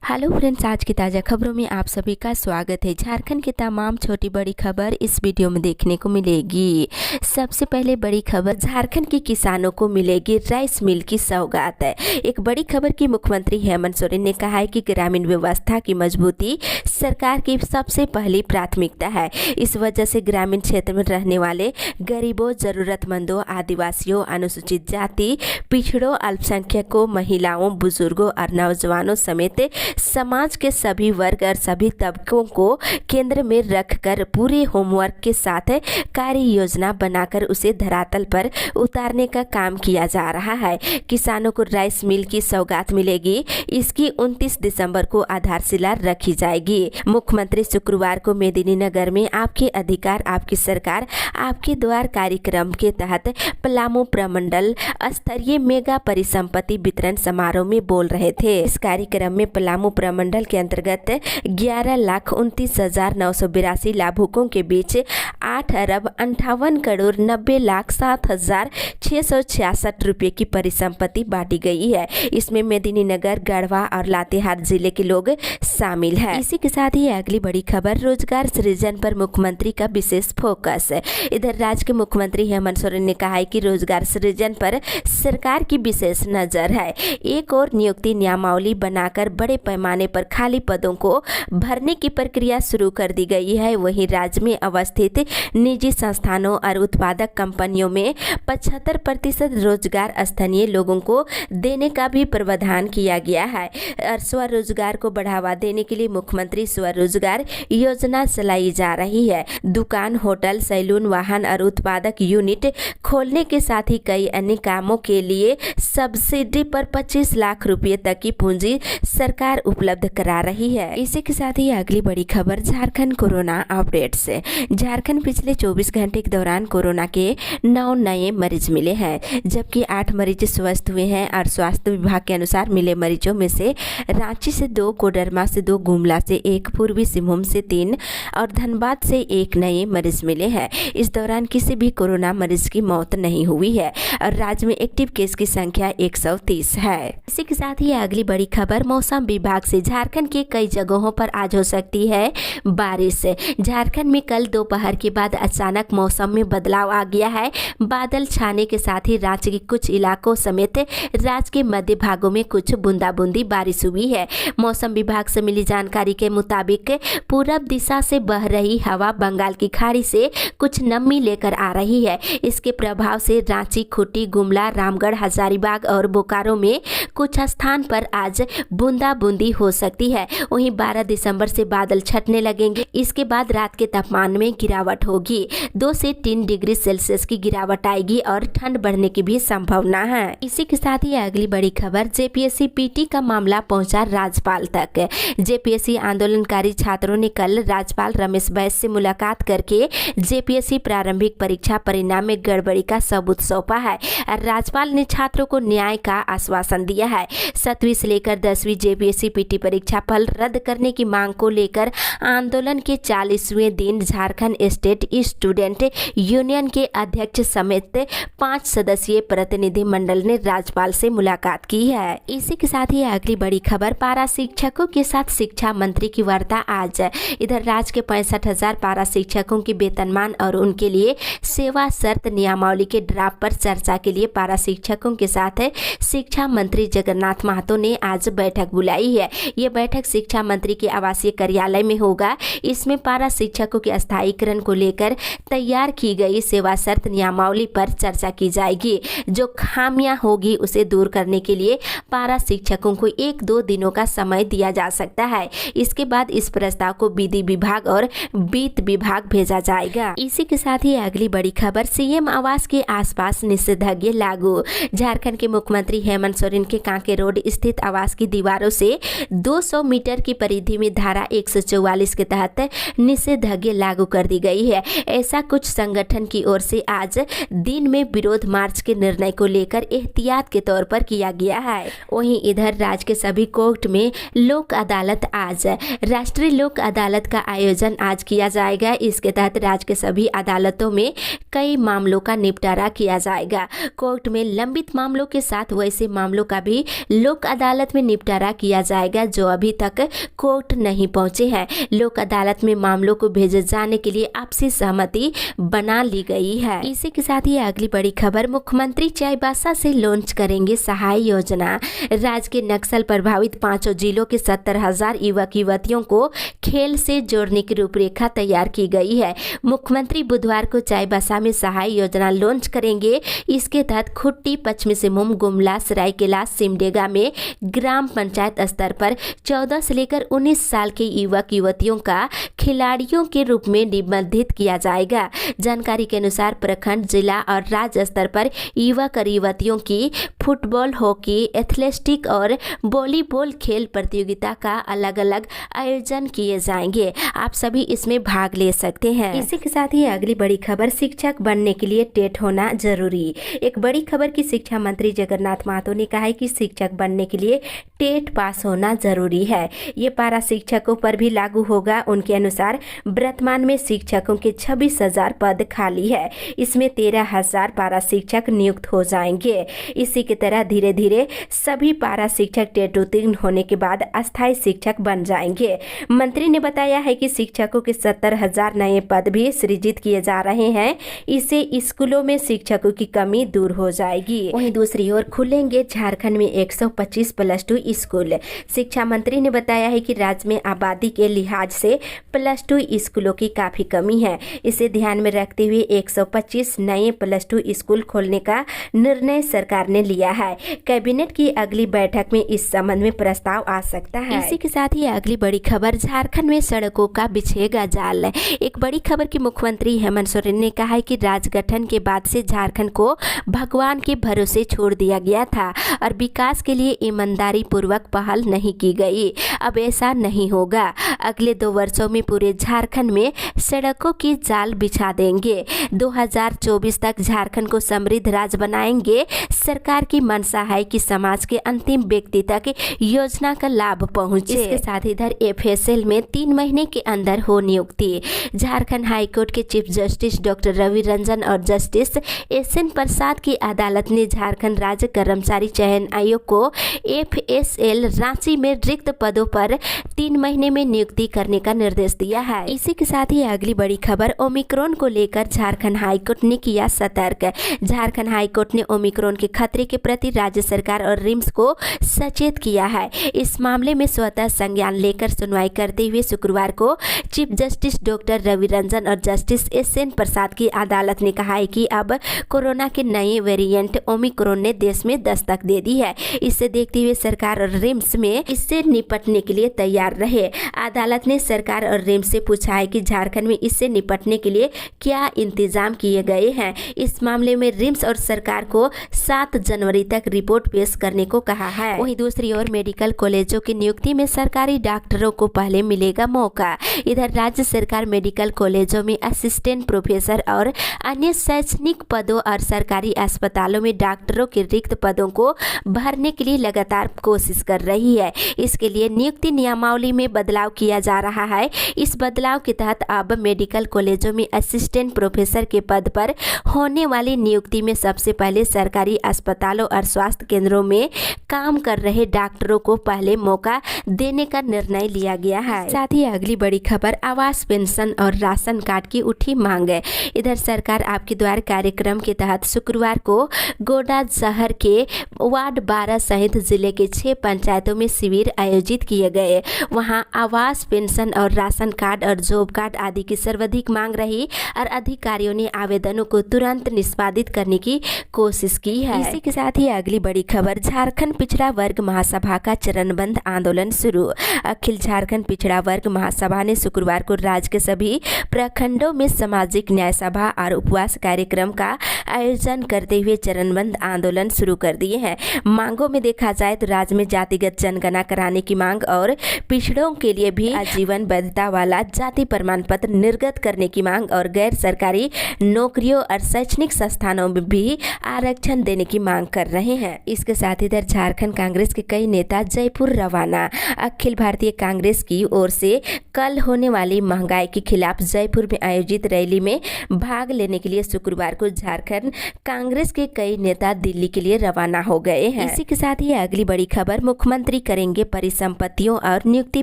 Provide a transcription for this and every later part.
Hello friends, आज की ताज़ा खबरों में आप सभी का स्वागत है। झारखंड की तमाम छोटी बड़ी खबर इस वीडियो में देखने को मिलेगी। सबसे पहले बड़ी खबर, झारखंड के किसानों को मिलेगी राइस मिल की सौगात। एक बड़ी खबर की मुख्यमंत्री हेमंत सोरेन ने कहा है कि ग्रामीण व्यवस्था की मजबूती सरकार की सबसे पहली प्राथमिकता है। इस वजह से ग्रामीण क्षेत्र में रहने वाले गरीबों, जरूरतमंदों, आदिवासियों, अनुसूचित जाति, पिछड़ों, अल्पसंख्यकों, महिलाओं, बुजुर्गों और नौजवानों समेत समाज के सभी वर्ग और सभी तबकों को केंद्र में रखकर पूरे होमवर्क के साथ कार्य योजना बनाकर उसे धरातल पर उतारने का काम किया जा रहा है। किसानों को राइस मिल की सौगात मिलेगी। इसकी 29 दिसंबर को आधारशिला रखी जाएगी। मुख्यमंत्री शुक्रवार को मेदिनीनगर में आपके अधिकार आपकी सरकार आपके द्वार कार्यक्रम के तहत पलामू प्रमंडल स्तरीय मेगा परिसंपत्ति वितरण समारोह में बोल रहे थे। इस कार्यक्रम में पलामू प्रमंडल के अंतर्गत 11,29,982 लाभुकों के बीच 8,58,90,07,666 रुपये की परिसंपत्ति बांटी गई है। इसमें मेदिनीनगर, गढ़वा और लातेहार जिले के लोग शामिल हैं। इसी के साथ ही अगली बड़ी खबर, रोजगार सृजन पर मुख्यमंत्री का विशेष फोकस। इधर राज्य के मुख्यमंत्री हेमंत सोरेन ने कहा है कि रोजगार सृजन पर सरकार की विशेष नजर है। एक और नियुक्ति नियमावली बनाकर बड़े पैमाने पर खाली पदों को भरने की प्रक्रिया शुरू कर दी गई है। वहीं राज्य में अवस्थित निजी संस्थानों और उत्पादक कंपनियों में 75% रोजगार स्थानीय लोगों को देने का भी प्रावधान किया गया है। और स्वरोजगार को बढ़ावा देने के लिए मुख्यमंत्री स्वरोजगार योजना चलाई जा रही है। दुकान, होटल, सैलून, वाहन और उत्पादक यूनिट खोलने के साथ ही कई अन्य कामों के लिए सब्सिडी पर 25 लाख रुपए तक की पूंजी सरकार उपलब्ध करा रही है। इसी के साथ ही अगली बड़ी खबर, झारखंड कोरोना अपडेट्स। झारखंड पिछले 24 घंटे के दौरान कोरोना के 9 नए मरीज मिले हैं, जबकि 8 मरीज स्वस्थ हुए हैं। और स्वास्थ्य विभाग के अनुसार मिले मरीजों में से रांची से 2, कोडरमा से 2, गुमला से 1, पूर्वी सिंहभूम से 3 और धनबाद से 1 नए मरीज मिले हैं। इस दौरान किसी भी कोरोना मरीज की मौत नहीं हुई है और राज्य में एक्टिव केस की संख्या 130 है। इसी के साथ ही अगली बड़ी खबर, मौसम विभाग से झारखंड के कई जगहों पर आज हो सकती है बारिश। झारखंड में कल दोपहर के बाद अचानक मौसम में बदलाव आ गया है। बादल छाने के साथ ही राज्य के कुछ इलाकों समेत राज्य के मध्य भागों में कुछ बूंदाबूंदी बारिश हुई है। मौसम विभाग से मिली जानकारी के मुताबिक पूरब दिशा से बह रही हवा बंगाल की खाड़ी से कुछ नमी लेकर आ रही है। इसके प्रभाव से रांची, खूंटी, गुमला, रामगढ़, हजारीबाग और बोकारो में कुछ स्थान पर आज बूंदाबूंदी हो सकती है। वहीं 12 दिसंबर से बादल छटने लगेंगे। इसके बाद रात के तापमान में गिरावट होगी। 2 से 3 डिग्री सेल्सियस की गिरावट आएगी और ठंड बढ़ने की भी संभावना है। इसी के साथ ही अगली बड़ी खबर, जेपीएससी पीटी का मामला पहुंचा राज्यपाल तक। जेपीएससी आंदोलनकारी छात्रों ने कल राज्यपाल रमेश बैस से मुलाकात करके जेपीएससी प्रारंभिक परीक्षा परिणाम में गड़बड़ी का सबूत सौंपा है। राज्यपाल ने छात्रों को न्याय का आश्वासन दिया है। 7वीं से लेकर 10वीं जेपीएससी पीटी परीक्षा फल रद्द करने की मांग को लेकर आंदोलन के 40वें दिन झारखंड स्टेट स्टूडेंट यूनियन के अध्यक्ष समेत 5 सदस्यीय प्रतिनिधि मंडल ने राज्यपाल से मुलाकात की है। इसी के साथ ही अगली बड़ी खबर, पारा शिक्षकों के साथ शिक्षा मंत्री की वार्ता आज। इधर राज्य के 65,000 पारा शिक्षकों की वेतनमान और उनके लिए सेवा शर्त नियमावली के ड्राफ्ट पर चर्चा के लिए पारा शिक्षकों के साथ शिक्षा मंत्री जगन्नाथ महतो ने आज बैठक बुलाई है। ये बैठक शिक्षा मंत्री के आवासीय कार्यालय में होगा। इसमें पारा शिक्षकों के स्थायीकरण को लेकर तैयार की गई सेवा शर्त नियमावली पर चर्चा की जाएगी। जो खामियां होगी उसे दूर करने के लिए पारा शिक्षकों को 1-2 दिनों का समय दिया जा सकता है। इसके बाद इस प्रस्ताव को विधि विभाग और वित्त विभाग भेजा जाएगा। इसी के साथ ही अगली बड़ी खबर, सीएम आवास के आसपास निषेधाज्ञा लागू। झारखंड के मुख्यमंत्री हेमंत सोरेन के कांके रोड स्थित आवास की दीवारों से 200 मीटर की परिधि में धारा 144 के तहत निषेधाज्ञा लागू कर दी गई है। ऐसा कुछ संगठन की ओर से आज दिन में विरोध मार्च के निर्णय को लेकर एहतियात के तौर पर किया गया है। वहीं इधर राज्य के सभी कोर्ट में लोक अदालत आज। राष्ट्रीय लोक अदालत का आयोजन आज किया जाएगा। इसके तहत राज्य के सभी अदालतों में कई मामलों का निपटारा किया जाएगा। कोर्ट में लंबित मामलों के साथ वैसे मामलों का भी लोक अदालत में निपटारा किया जाएगा। जाएगा जो अभी तक कोर्ट नहीं पहुंचे हैं। लोक अदालत में मामलों को भेजे जाने के लिए आपसी सहमति बना ली गई है। इसी के साथ ही अगली बड़ी खबर, मुख्यमंत्री चाईबासा से लॉन्च करेंगे सहाय योजना। राज्य के नक्सल प्रभावित 5 जिलों के 70,000 युवक युवतियों को खेल से जोड़ने की रूपरेखा तैयार की गई है। मुख्यमंत्री बुधवार को चाईबासा में सहाय योजना लॉन्च करेंगे। इसके तहत खुट्टी, पश्चिमी सिंहभूम, गुमला, सरायकेला, सिमडेगा में ग्राम पंचायत स्तर पर 14 से लेकर 19 साल के युवक युवतियों का खिलाड़ियों के रूप में निबंधित किया जाएगा। जानकारी के अनुसार प्रखंड, जिला और राज्य स्तर पर युवक और युवतियों की फुटबॉल, हॉकी, एथलेटिक्स और वॉलीबॉल खेल प्रतियोगिता का अलग अलग आयोजन किए जाएंगे। आप सभी इसमें भाग ले सकते हैं। इसी के साथ ही अगली बड़ी खबर, शिक्षक बनने के लिए टेट होना जरूरी। एक बड़ी खबर की शिक्षा मंत्री जगन्नाथ महतो ने कहा है कि शिक्षक बनने के लिए टेट पास होना जरूरी है। ये पारा शिक्षकों पर भी लागू होगा। उनके अनुसार वर्तमान में शिक्षकों के 26,000 पद खाली है। इसमें 13,000 पारा शिक्षक नियुक्त हो जाएंगे। इसी की तरह धीरे धीरे सभी पारा शिक्षक टेट उत्तीर्ण होने के बाद अस्थायी शिक्षक बन जाएंगे। मंत्री ने बताया है कि शिक्षकों के 70,000 नए पद भी सृजित किए जा रहे हैं। इससे स्कूलों में शिक्षकों की कमी दूर हो जाएगी। वहीं दूसरी ओर खुलेंगे झारखंड में 125 +2 स्कूल। शिक्षा मंत्री ने बताया है कि राज्य में आबादी के लिहाज से +2 स्कूलों की काफी कमी है। इसे ध्यान में रखते हुए 125 नए +2 स्कूल खोलने का निर्णय सरकार ने लिया है। कैबिनेट की अगली बैठक में इस संबंध में प्रस्ताव आ सकता है। इसी के साथ ही अगली बड़ी खबर, झारखंड में सड़कों का बिछेगा जाल। एक बड़ी खबर की मुख्यमंत्री हेमंत सोरेन ने कहा है कि राज्य गठन के बाद से झारखंड को भगवान के भरोसे छोड़ दिया गया था और विकास के लिए ईमानदारी पूर्वक पहल नहीं की गई। अब ऐसा नहीं होगा। अगले 2 वर्षों में पूरे झारखंड में सड़कों की जाल बिछा देंगे। 2024 तक झारखंड को समृद्ध राज्य बनाएंगे। सरकार की मंशा है कि समाज के अंतिम व्यक्ति तक योजना का लाभ पहुंचे। इसके साथ इधर FSL में 3 महीने के अंदर हो नियुक्ति। झारखंड हाईकोर्ट के chief justice doctor Ravi Ranjan और जस्टिस SN प्रसाद की अदालत ने झारखंड राज्य कर्मचारी चयन आयोग को FSL रांची में रिक्त पदों पर 3 महीने में नियुक्ति करने का निर्देश दिया है। इसी के साथ ही अगली बड़ी खबर, ओमिक्रॉन को लेकर झारखंड हाईकोर्ट ने किया सतर्क। झारखंड हाईकोर्ट ने ओमिक्रॉन के खतरे के प्रति राज्य सरकार और रिम्स को सचेत किया है। इस मामले में स्वतः संज्ञान लेकर सुनवाई करते हुए शुक्रवार को chief justice doctor Ravi Ranjan और जस्टिस SN प्रसाद की अदालत ने कहा है कि अब कोरोना के नए वेरिएंट ओमिक्रॉन ने देश में दस्तक दे दी है। इसे देखते हुए सरकार और रिम्स में इससे निपटने के लिए तैयार रहे। अदालत ने सरकार और रिम्स से पूछा है कि झारखंड में इससे निपटने के लिए क्या इंतजाम किए गए हैं। इस मामले में रिम्स और सरकार को 7 जनवरी तक रिपोर्ट पेश करने को कहा है। वहीं दूसरी ओर मेडिकल कॉलेजों की नियुक्ति में सरकारी डॉक्टरों को पहले मिलेगा मौका। इधर राज्य सरकार मेडिकल कॉलेजों में असिस्टेंट प्रोफेसर और अन्य शैक्षणिक पदों और सरकारी अस्पतालों में डॉक्टरों के रिक्त पदों को भरने के लिए लगातार कोशिश कर रही है। इसके लिए नियुक्ति नियमावली में बदलाव किया जा रहा है। इस बदलाव के तहत अब मेडिकल कॉलेजों में असिस्टेंट प्रोफेसर के पद पर होने वाली नियुक्ति में सबसे पहले सरकारी अस्पतालों और स्वास्थ्य केंद्रों में काम कर रहे डॉक्टरों को पहले मौका देने का निर्णय लिया गया है। साथ ही अगली बड़ी खबर, आवास, पेंशन और राशन कार्ड की उठी मांग है। इधर सरकार आपके द्वार कार्यक्रम के तहत शुक्रवार को गोड्डा शहर के वार्ड 12 सहित जिले के 6 पंचायतों में शिविर आयोजित किए गए। वहां आवास, पेंशन और राशन कार्ड और जॉब कार्ड आदि की सर्वाधिक मांग रही और अधिकारियों ने आवेदनों को तुरंत निष्पादित करने की कोशिश की है। इसी के साथ ही अगली बड़ी खबर, झारखंड पिछड़ा वर्ग महासभा का चरणबद्ध आंदोलन शुरू। अखिल झारखंड पिछड़ा वर्ग महासभा ने शुक्रवार को राज्य के सभी प्रखंडों में सामाजिक न्याय सभा और उपवास कार्यक्रम का आयोजन करते हुए चरणबद्ध आंदोलन शुरू कर दिए हैं। मांगों में देखा जाए तो राज्य में जातिगत जनगणना कराने की मांग और पिछड़ों के लिए भी आजीवन वैधता वाला जाति प्रमाण पत्र निर्गत करने की मांग और गैर सरकारी नौकरियों और शैक्षणिक संस्थानों में भी आरक्षण देने की मांग कर रहे हैं। इसके साथ इधर झारखंड कांग्रेस के कई नेता जयपुर रवाना। अखिल भारतीय कांग्रेस की ओर से कल होने वाली महंगाई के खिलाफ जयपुर में आयोजित रैली में भाग लेने के लिए शुक्रवार को झारखंड कांग्रेस के कई नेता दिल्ली के लिए रवाना हो गए हैं। इसी के साथ ही अगली बड़ी खबर, मुख्यमंत्री करेंगे परिसंपत्तियों और नियुक्ति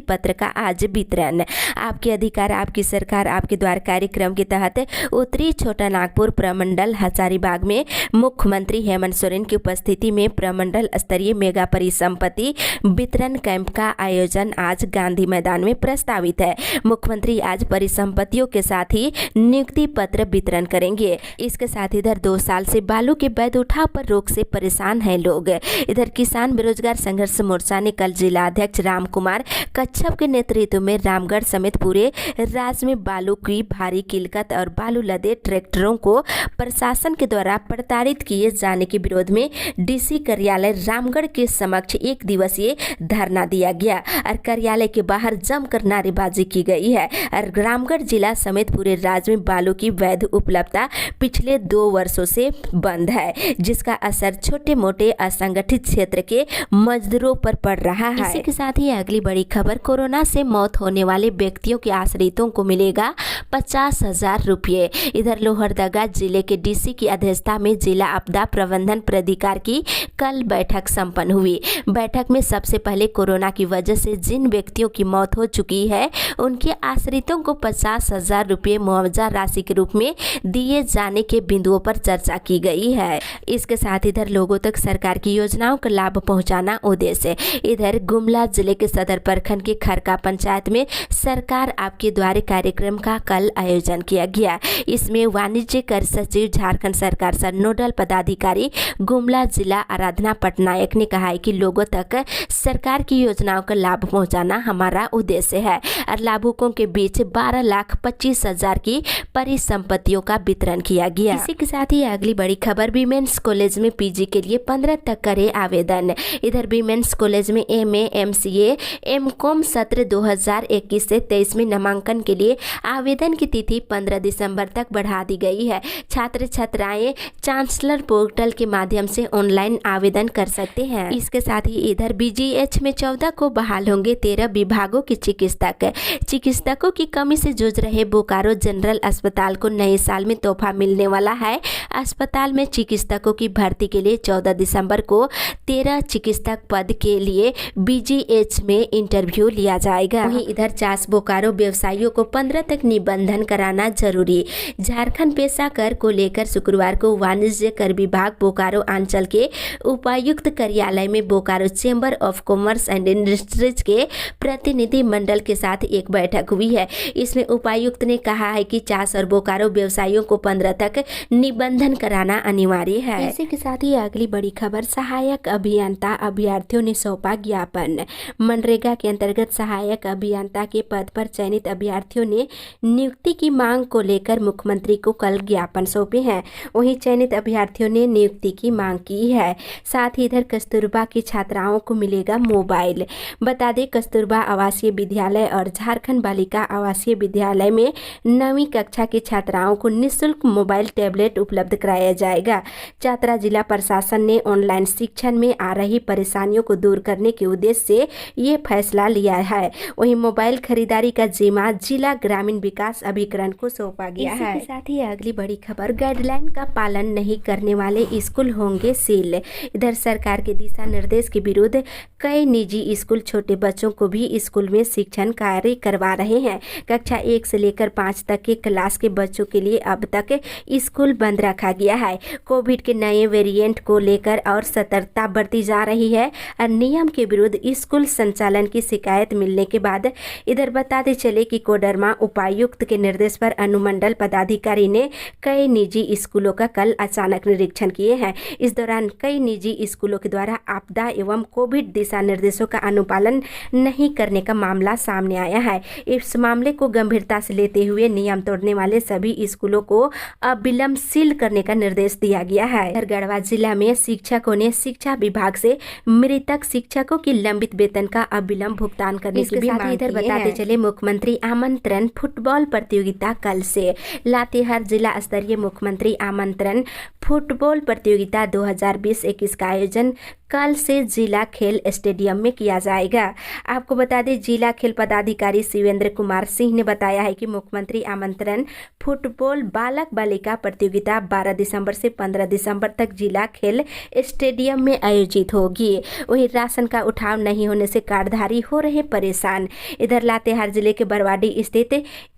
पत्र का आज वितरण। आपके अधिकार आपकी सरकार आपके द्वार कार्यक्रम के तहत उत्तरी छोटा नागपुर प्रमंडल हजारीबाग में मुख्यमंत्री हेमंत सोरेन की उपस्थिति में प्रमंडल स्तरीय मेगा परिसंपत्ति वितरण कैंप का आयोजन आज गांधी मैदान में प्रस्तावित है। मुख्यमंत्री आज परिसंपत्तियों के साथ ही नियुक्ति पत्र वितरण करेंगे। इसके साथ इधर 2 साल से बालू के वैध उठाव पर रोक से परेशान हैं लोग। इधर किसान बेरोजगार संघर्ष मोर्चा ने कल जिला अध्यक्ष राम कुमार कच्छप के नेतृत्व में रामगढ़ समेत पूरे राज्य में बालू की भारी किल्लत और बालू लदे ट्रैक्टरों को प्रशासन के द्वारा प्रताड़ित किए जाने के विरोध में डीसी कार्यालय रामगढ़ के समक्ष 1 दिवसीय धरना दिया गया और कार्यालय के बाहर जमकर नारेबाजी की गई है। और रामगढ़ जिला समेत पूरे राज्य में बालू की वैध उपलब्धता पिछले 2 वर्षों से बंद है, जिसका असर छोटे मोटे असंगठित क्षेत्र के मजदूरों पर पड़ रहा है। इसी के साथ ही अगली बड़ी खबर, कोरोना से मौत होने वाले व्यक्तियों के आश्रितों को मिलेगा 50,000 रुपये। इधर लोहरदगा जिले के डीसी की अध्यक्षता में जिला आपदा प्रबंधन प्राधिकार की कल बैठक संपन्न हुई। बैठक में सबसे पहले कोरोना की वजह से जिन व्यक्तियों की मौत हो चुकी है उनके आश्रितों को 50,000 रुपये मुआवजा राशि के रूप में दिए जाने के बिंदुओं पर चर्चा की गई है। इसके साथ इधर लोगों तक सरकार की योजनाओं का लाभ पहुंचाना उद्देश्य। इधर गुमला जिले के सदर प्रखंड के खरका पंचायत में सरकार आपके द्वार कार्यक्रम का कल आयोजन किया गया। इसमें वाणिज्य कर सचिव झारखंड सरकार से नोडल पदाधिकारी गुमला जिला आराधना पटनायक ने कहा है कि लोगों तक सरकार की योजनाओं का लाभ पहुंचाना हमारा उद्देश्य है और लाभुकों के बीच 12,25,000 की परिसंपत्तियों का वितरण किया गया। इसी के साथ ही अगली बड़ी खबर, वीमेंस कॉलेज में पीजी के लिए 15 तक करे आवेदन। इधर वीमेंस कॉलेज में MA, MCA, MCOM सत्र 2021 से 23 में नामांकन के लिए आवेदन की तिथि 15 दिसंबर तक बढ़ा दी गई है। छात्र छात्राएं चांसलर पोर्टल के माध्यम से ऑनलाइन आवेदन कर सकते हैं। इसके साथ ही इधर BGH में 14 को बहाल होंगे 13 विभागों के चिकित्सक। चिकित्सकों की कमी से जूझ रहे बोकारो जनरल अस्पताल को नए साल में तोहफा मिलने वाला है। अस्पताल में चिकित्सकों की भर्ती के लिए 14 दिसंबर को 13 चिकित्सक पद के लिए BGH में इंटरव्यू लिया जाएगा। वहीं इधर चास बोकारो व्यवसायियों को 15 तक निबंधन कराना जरूरी। झारखंड पेशा कर को लेकर शुक्रवार को वाणिज्य कर विभाग बोकारो अंचल के उपायुक्त कार्यालय में Bokaro chamber of commerce and industries के प्रतिनिधि मंडल के साथ एक बैठक हुई है। इसमें उपायुक्त ने कहा है कि चास और बोकारो व्यवसायियों को 15 तक निबंधन कराना अनिवार्य है। इसी के साथ ही अगली बड़ी खबर, सहायक अभियंता अभ्यर्थियों ने सौंपा ज्ञापन। मनरेगा के अंतर्गत सहायक अभियंता के पद पर चयनित अभ्यर्थियों ने नियुक्ति की मांग को लेकर मुख्यमंत्री को कल ज्ञापन सौंपे हैं। वहीं चयनित अभ्यर्थियों ने नियुक्ति की मांग की है। साथ ही इधर कस्तूरबा की छात्राओं को मिलेगा मोबाइल। बता दें, कस्तूरबा आवासीय विद्यालय और झारखंड बालिका आवासीय विद्यालय में 9वीं कक्षा की छात्राओं को निःशुल्क मोबाइल टैबलेट उपलब्ध कराया जाएगा। चतरा जिला प्रशासन ने ऑनलाइन शिक्षण में आ रही परेशानियों को दूर करने के उद्देश्य से ये फैसला लिया है। वहीं मोबाइल खरीदारी का जिम्मा जिला ग्रामीण विकास अभिकरण को सौंपा गया है। इसके साथ ही अगली बड़ी खबर, गाइडलाइन का पालन नहीं करने वाले स्कूल होंगे सील। इधर सरकार के दिशा निर्देश के विरुद्ध कई निजी स्कूल छोटे बच्चों को भी स्कूल में शिक्षण कार्य करवा रहे हैं। कक्षा 1 से लेकर 5 तक के क्लास के बच्चों के लिए अब तक स्कूल बंद रखा गया है। कोविड के नए वेरिएंट को लेकर और सतर्कता बरती जा रही है और नियम के विरुद्ध स्कूल संचालन की शिकायत मिलने के बाद इधर बताते चले कि कोडरमा उपायुक्त के निर्देश पर अनुमंडल पदाधिकारी ने कई निजी स्कूलों का कल अचानक निरीक्षण किए हैं। इस दौरान कई निजी स्कूलों के द्वारा आपदा एवं कोविड दिशा निर्देशों का अनुपालन नहीं करने का मामला सामने आया है। इस मामले को गंभीरता से लेते हुए नियम तोड़ने वाले सभी स्कूलों को अविलंब सील करने का निर्देश दिया गया है। गढ़वा जिला में शिक्षकों ने शिक्षा विभाग से मृतक शिक्षकों की लंबित वेतन का अविलंब भुगतान करने की भी मांग की है। इधर बताते चले, मुख्यमंत्री आमंत्रण फुटबॉल प्रतियोगिता कल से। लातेहार जिला स्तरीय मुख्यमंत्री आमंत्रण फुटबॉल प्रतियोगिता 2020-21 का आयोजन कल से जिला खेल स्टेडियम में किया जाएगा। आपको बता दें, जिला खेल पदाधिकारी शिवेंद्र कुमार सिंह ने बताया है कि मुख्यमंत्री आमंत्रण फुटबॉल बालक बालिका प्रतियोगिता 12 दिसंबर से 15 दिसंबर तक जिला खेल स्टेडियम में आयोजित होगी। वहीं राशन का उठाव नहीं होने से कार्डधारी हो रहे परेशान। इधर लातेहार जिले के बरवाडी स्थित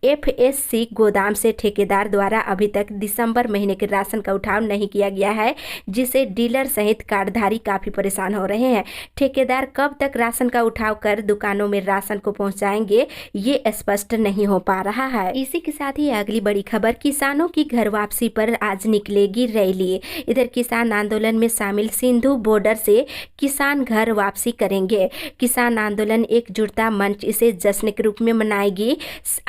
FSC गोदाम से ठेकेदार द्वारा अभी तक दिसंबर महीने के राशन का उठाव नहीं किया गया है, जिससे डीलर सहित कार्डधारी काफी परेशान हो रहे हैं। ठेकेदार कब तक राशन का उठाव कर दुकानों में राशन को पहुंचाएंगे, ये स्पष्ट नहीं हो पा रहा है। इसी के साथ ही अगली बड़ी खबर, किसानों की घर वापसी पर आज निकलेगी रैली। इधर किसान आंदोलन में शामिल सिंधु बॉर्डर से किसान घर वापसी करेंगे। किसान आंदोलन एकजुटता मंच इसे जश्न के रूप में मनाएगी।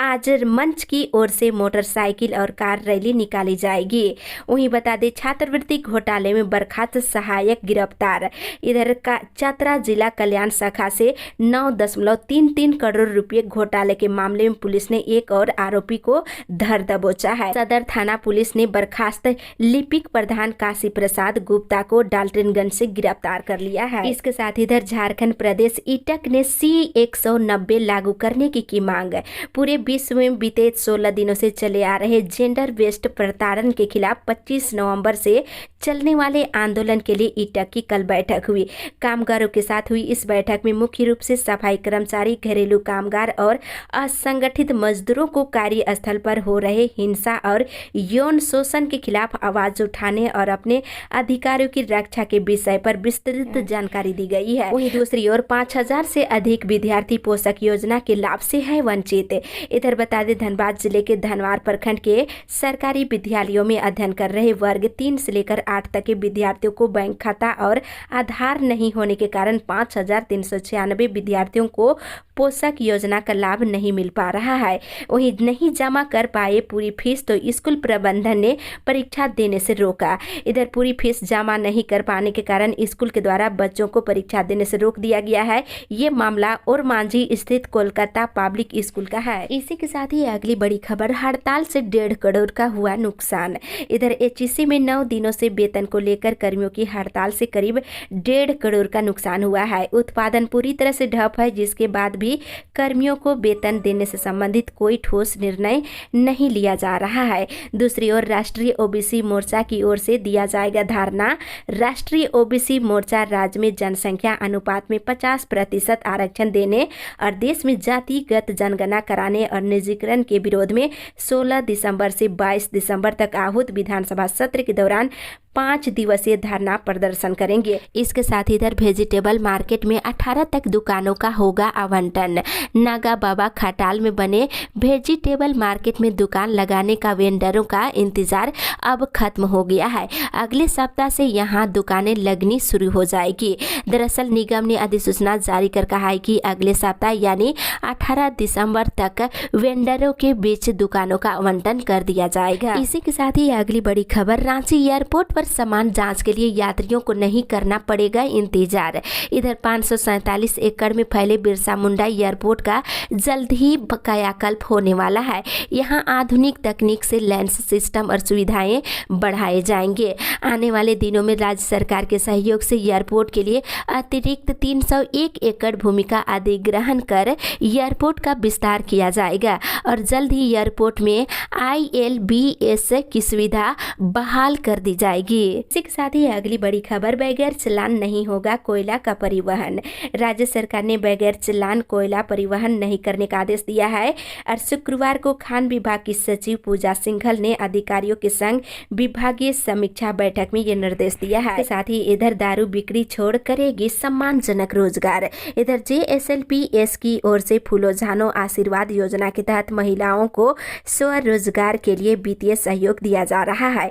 आज मंच की ओर से मोटरसाइकिल और कार रैली निकाली जाएगी। वहीं बता दें, छात्रवृत्ति घोटाले में बर्खास्त सहायक गिरफ्तार। इधर का चतरा जिला कल्याण शाखा से 9.33 करोड़ रुपए घोटाले के मामले में पुलिस ने एक और आरोपी को धर दबोचा है। सदर थाना पुलिस ने बर्खास्त लिपिक प्रधान काशी प्रसाद गुप्ता को डाल्टनगंज से गिरफ्तार कर लिया है। इसके साथ इधर झारखंड प्रदेश ईटक ने C190 लागू करने की मांग। पूरे विश्व में बीते 16 दिनों से चले आ रहे जेंडर बेस्ड प्रताड़न के खिलाफ 25 नवंबर से चलने वाले आंदोलन के लिए ईटक की कल बैठक हुई। कामगारों के साथ हुई इस बैठक में मुख्य रूप से सफाई कर्मचारी, घरेलू कामगार और असंगठित मजदूरों को कार्यस्थल पर हो रहे हिंसा और यौन शोषण के खिलाफ आवाज उठाने और अपने अधिकारों की रक्षा के विषय पर विस्तृत जानकारी दी गई है। वहीं दूसरी ओर 5000 से अधिक विद्यार्थी पोषक योजना के लाभ से है वंचित। इधर बता दें, धनबाद जिले के धनवार प्रखंड के सरकारी विद्यालयों में अध्ययन कर रहे वर्ग 3 से लेकर 8 तक के विद्यार्थियों को बैंक खाता और आधार नहीं होने के कारण 5396 विद्यार्थियों को पोषक योजना का लाभ नहीं मिल पा रहा है। वहीं नहीं जमा कर पाए पूरी फीस तो स्कूल प्रबंधन ने परीक्षा देने से रोका। इधर पूरी फीस जमा नहीं कर पाने के कारण स्कूल के द्वारा बच्चों को परीक्षा देने से रोक दिया गया है। ये मामला और मांझी स्थित कोलकाता पब्लिक स्कूल का है। इसी के साथ ही अगली बड़ी खबर, हड़ताल से 1.5 करोड़ का हुआ नुकसान। इधर HEC में 9 दिनों से वेतन को लेकर कर्मियों की हड़ताल से करीब 1.5 करोड़ का नुकसान हुआ है। उत्पादन पूरी तरह से ठप है, जिसके बाद भी कर्मियों को वेतन देने से संबंधित कोई ठोस निर्णय नहीं लिया जा रहा है। दूसरी ओर राष्ट्रीय OBC मोर्चा की ओर से दिया जाएगा धरना। राष्ट्रीय OBC मोर्चा राज्य में जनसंख्या अनुपात में 50% आरक्षण देने और देश में जातिगत जनगणना कराने और निजीकरण के विरोध में 16 दिसंबर से 22 दिसंबर तक आहूत विधानसभा सत्र के दौरान 5 दिवसीय धरना प्रदर्शन करेंगे। इसके साथ इधर वेजिटेबल मार्केट में 18 तक दुकानों का होगा आवंटन। नागा बाबा खटाल में बने वेजिटेबल मार्केट में दुकान लगाने का वेंडरों का इंतजार अब खत्म हो गया है। अगले सप्ताह से यहां दुकानें लगनी शुरू हो जाएगी। दरअसल निगम ने अधिसूचना जारी कर कहा है कि अगले सप्ताह यानी 18 दिसंबर तक वेंडरों के बीच दुकानों का आवंटन कर दिया जाएगा। इसी के साथ ही अगली बड़ी खबर, रांची एयरपोर्ट पर सामान जांच के लिए यात्रियों को नहीं करना पड़ेगा इंतजार। इधर 547 एकड़ में फैले बिरसा मुंडा एयरपोर्ट का जल्द ही कायाकल्प होने वाला है। यहां आधुनिक तकनीक से लैंड सिस्टम और सुविधाएं बढ़ाए जाएंगे। आने वाले दिनों में राज्य सरकार के सहयोग से एयरपोर्ट के लिए अतिरिक्त 301 एकड़ भूमि का अधिग्रहण कर एयरपोर्ट का विस्तार किया जाएगा और जल्द ही एयरपोर्ट में ILBS की सुविधा बहाल कर दी जाएगी। इसी के साथ ही अगली बड़ी खबर, बगैर चालान नहीं होगा कोयला का परिवहन। राज्य सरकार ने बगैर चालान कोयला परिवहन नहीं करने का आदेश दिया है और शुक्रवार को खान विभाग की सचिव पूजा सिंघल ने अधिकारियों के संग विभागीय समीक्षा बैठक में ये निर्देश दिया है। साथ ही इधर दारू बिक्री छोड़ करेगी सम्मानजनक रोजगार। इधर JSLPS की ओर से फूलो झानो आशीर्वाद योजना के तहत महिलाओं को स्वरोजगार के लिए वित्तीय सहयोग दिया जा रहा है।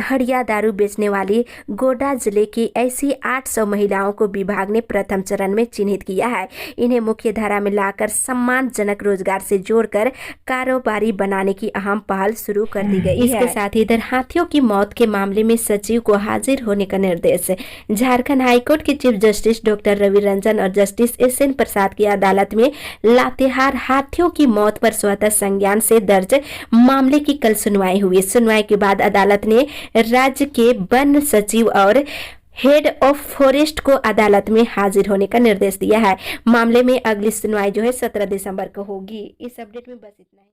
हड़िया दारू बेचने वाली गोड्डा जिले की ऐसी 800 महिलाओं को विभाग ने प्रथम चरण में चिन्हित किया है। इन्हें मुख्य धारा में लाकर सम्मानजनक रोजगार से जोड़कर कारोबारी बनाने की अहम पहल शुरू कर दी गई है। इसके साथ ही इधर हाथियों की मौत के मामले में सचिव को हाजिर होने का निर्देश। झारखंड हाईकोर्ट के chief justice doctor Ravi Ranjan और जस्टिस SN प्रसाद की अदालत में लातेहार हाथियों की मौत पर स्वतः संज्ञान से दर्ज मामले की कल सुनवाई हुई। सुनवाई के बाद अदालत ने राज्य के वन सचिव और हेड ऑफ फॉरेस्ट को अदालत में हाजिर होने का निर्देश दिया है। मामले में अगली सुनवाई जो है 17 दिसंबर को होगी। इस अपडेट में बस इतना ही।